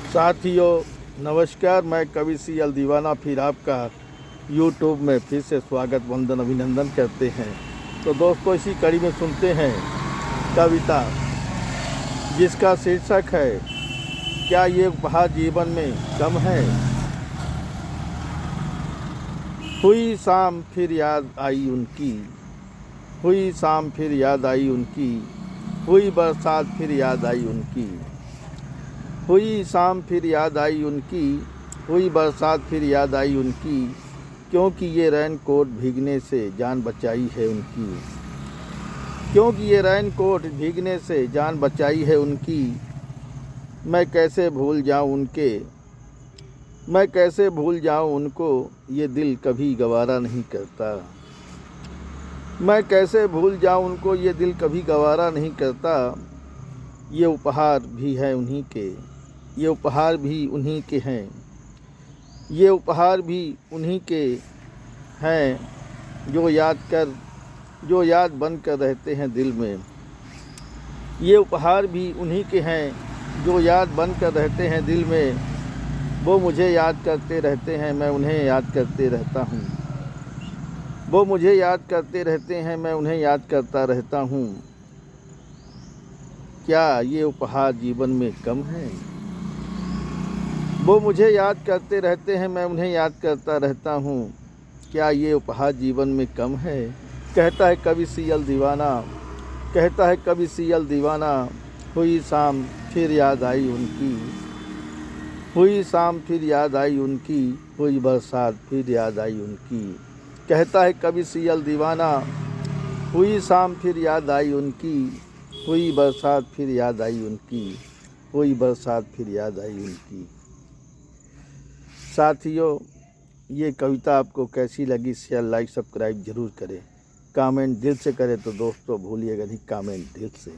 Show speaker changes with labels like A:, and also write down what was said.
A: साथियों नमस्कार, मैं कवि सीएल दीवाना फिर आपका यूट्यूब में फिर से स्वागत वंदन अभिनंदन करते हैं। तो दोस्तों, इसी कड़ी में सुनते हैं कविता जिसका शीर्षक है क्या ये उपहार जीवन में कम है। हुई शाम फिर याद आई उनकी, हुई शाम फिर याद आई उनकी, हुई बरसात फिर याद आई उनकी, हुई शाम फिर याद आई उनकी, हुई बरसात फिर याद आई उनकी, क्योंकि ये रैन कोट भीगने से जान बचाई है उनकी, क्योंकि ये रैन कोट भीगने से जान बचाई है उनकी। मैं कैसे भूल जाऊं उनके, मैं कैसे भूल जाऊं उनको, ये दिल कभी गवारा नहीं करता। मैं कैसे भूल जाऊं उनको, ये दिल कभी गवारा नहीं करता। ये उपहार भी है उन्हीं के, ये उपहार भी उन्हीं के हैं, ये उपहार भी उन्हीं के हैं जो याद बन कर रहते हैं दिल में। ये उपहार भी उन्हीं के हैं जो याद बन कर रहते हैं दिल में। वो मुझे याद करते रहते हैं, मैं उन्हें याद करते रहता हूँ। वो मुझे याद करते रहते हैं, मैं उन्हें याद करता रहता हूँ। क्या ये उपहार जीवन में कम है। वो मुझे याद करते रहते हैं, मैं उन्हें याद करता रहता हूँ। क्या ये उपहार जीवन में कम है। कहता है कवि सीएल दीवाना, कहता है कवि सीएल दीवाना। हुई शाम फिर याद आई उनकी, हुई शाम फिर याद आई उनकी, हुई बरसात फिर याद आई उनकी। कहता है कवि सीएल दीवाना, हुई शाम फिर याद आई उनकी, हुई बरसात फिर याद आई उनकी, हुई बरसात फिर याद आई उनकी। साथियों, ये कविता आपको कैसी लगी, शेयर लाइक सब्सक्राइब ज़रूर करें। कमेंट दिल से करें तो दोस्तों भूलिएगा नहीं, कमेंट दिल से।